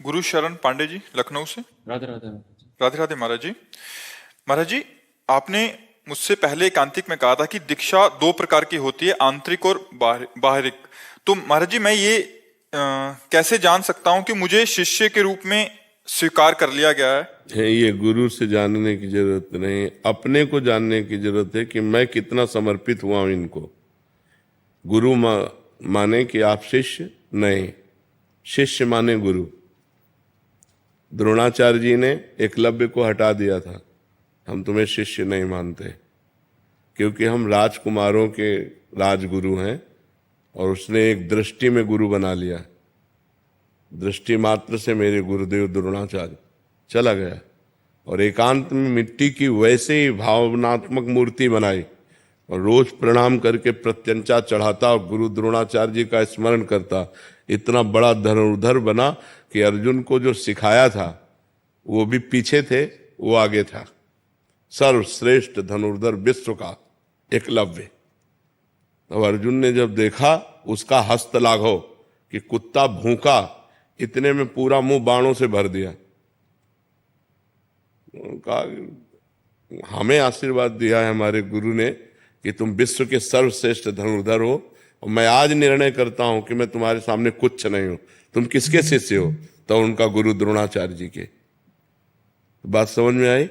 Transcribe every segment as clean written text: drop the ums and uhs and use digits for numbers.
गुरु शरण पांडे जी, लखनऊ से। राधे राधे। राधे राधे महाराज जी। महाराज जी, आपने मुझसे पहले एकांतिक में कहा था कि दीक्षा दो प्रकार की होती है, आंतरिक और बाहरिक। तो महाराज जी, मैं ये कैसे जान सकता हूं कि मुझे शिष्य के रूप में स्वीकार कर लिया गया है? ये गुरु से जानने की जरूरत नहीं, अपने को जानने की जरूरत है कि मैं कितना समर्पित हुआ हूं इनको। गुरु माने कि आप शिष्य नहीं, शिष्य माने गुरु। द्रोणाचार्य जी ने एकलव्य को हटा दिया था, हम तुम्हें शिष्य नहीं मानते, क्योंकि हम राजकुमारों के राजगुरु हैं। और उसने एक दृष्टि में गुरु बना लिया, दृष्टि मात्र से मेरे गुरुदेव द्रोणाचार्य चला गया। और एकांत में मिट्टी की वैसे ही भावनात्मक मूर्ति बनाई और रोज प्रणाम करके प्रत्यंचा चढ़ाता और गुरु द्रोणाचार्य जी का स्मरण करता। इतना बड़ा धनुर्धर बना कि अर्जुन को जो सिखाया था वो भी पीछे थे, वो आगे था। सर्वश्रेष्ठ धनुर्धर विश्व का एकलव्य। अब अर्जुन ने जब देखा उसका हस्त लाघव कि कुत्ता भूखा, इतने में पूरा मुंह बाणों से भर दिया। कहा हमें आशीर्वाद दिया है हमारे गुरु ने कि तुम विश्व के सर्वश्रेष्ठ धनुर्धर हो, और मैं आज निर्णय करता हूं कि मैं तुम्हारे सामने कुछ नहीं हूं। तुम किसके शिष्य हो? तो उनका गुरु द्रोणाचार्य जी के। बात समझ में आई?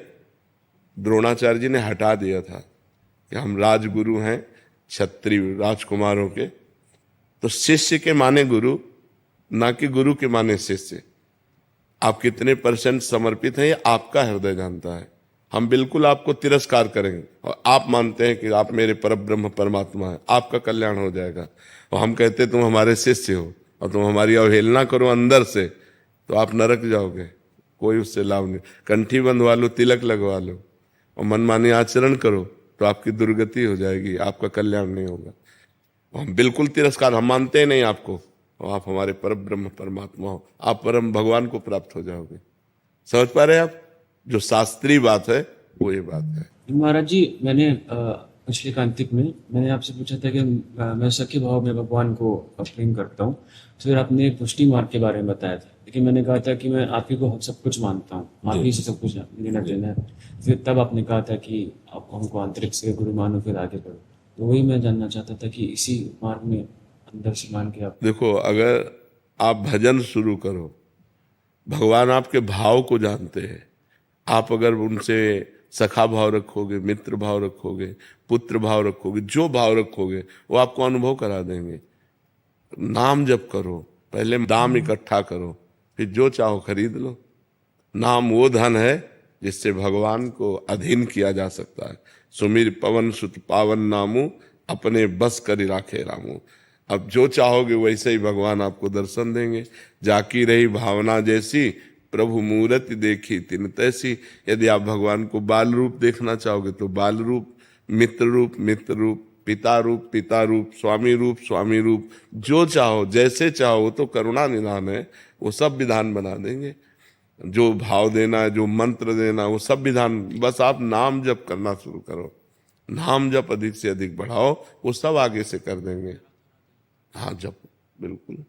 द्रोणाचार्य जी ने हटा दिया था कि हम राजगुरु हैं, क्षत्रिय राजकुमारों के। तो शिष्य के माने गुरु, ना कि गुरु के माने शिष्य। आप कितने % समर्पित हैं ये आपका हृदय जानता है। हम बिल्कुल आपको तिरस्कार करेंगे और आप मानते हैं कि आप मेरे परब्रह्म परमात्मा हैं, आपका कल्याण हो जाएगा। और हम कहते तुम हमारे शिष्य हो और तुम हमारी अवहेलना करो अंदर से, तो आप नरक जाओगे, कोई उससे लाभ नहीं। कंठी बंधवा लो, तिलक लगवा लो और मनमानी आचरण करो तो आपकी दुर्गति हो जाएगी, आपका कल्याण नहीं होगा। हम बिल्कुल तिरस्कार, हम मानते ही नहीं आपको, और आप हमारे परब्रह्म परमात्मा हो, आप परम भगवान को प्राप्त हो जाओगे। समझ पा रहे हैं आप? जो शास्त्रीय बात है वो ये बात है। महाराज जी, मैंने पिछले कांतिक में मैंने आपसे पूछा था कि मैं सख्य भाव में भगवान को प्रेम करता हूँ। तो फिर आपने पुष्टि मार्ग के बारे में बताया था, लेकिन मैंने कहा था कि मैं आप ही को सब कुछ मानता हूँ, आप ही से सब कुछ लेना देना है। फिर तब आपने कहा था कि आप हमको आंतरिक से गुरु मानो, फिर आगे बढ़ो। तो वही मैं जानना चाहता था कि इसी मार्ग में अंदर से मान के आप देखो, अगर आप भजन शुरू करो, भगवान आपके भाव को जानते हैं। आप अगर उनसे सखा भाव रखोगे, मित्र भाव रखोगे, पुत्र भाव रखोगे, जो भाव रखोगे वो आपको अनुभव करा देंगे। नाम जप करो, पहले दाम इकट्ठा करो, फिर जो चाहो खरीद लो। नाम वो धन है जिससे भगवान को अधीन किया जा सकता है। सुमिर पवन सुत पावन नामू, अपने बस करी राखे रामू। अब जो चाहोगे वैसे ही भगवान आपको दर्शन देंगे। जाकी रही भावना जैसी, प्रभु मूर्ति देखी तिन तैसी। यदि आप भगवान को बाल रूप देखना चाहोगे तो बाल रूप, मित्र रूप, पिता रूप, स्वामी रूप, जो चाहो जैसे चाहो, वो तो करुणा निधान है, वो सब विधान बना देंगे। जो भाव देना है, जो मंत्र देना, वो सब विधान। बस आप नाम जप करना शुरू करो, नाम जप अधिक से अधिक बढ़ाओ, वो सब आगे से कर देंगे। हाँ, जप बिल्कुल।